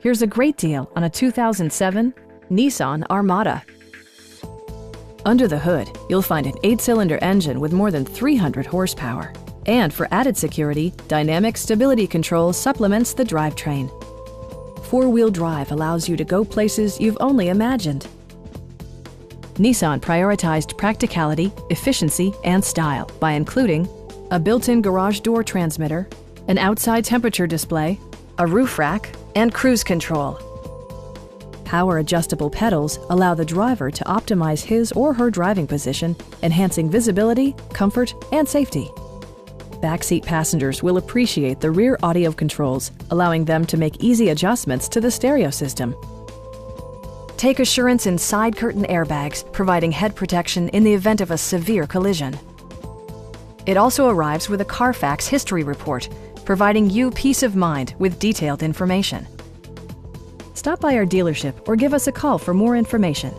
Here's a great deal on a 2007 Nissan Armada. Under the hood, you'll find an 8-cylinder engine with more than 300 horsepower. And for added security, dynamic stability control supplements the drivetrain. 4-wheel drive allows you to go places you've only imagined. Nissan prioritized practicality, efficiency, and style by including a built-in garage door transmitter, an outside temperature display, a roof rack, and cruise control. Power-adjustable pedals allow the driver to optimize his or her driving position, enhancing visibility, comfort, and safety. Backseat passengers will appreciate the rear audio controls, allowing them to make easy adjustments to the stereo system. Take assurance in side curtain airbags, providing head protection in the event of a severe collision. It also arrives with a Carfax history report, providing you peace of mind with detailed information. Stop by our dealership or give us a call for more information.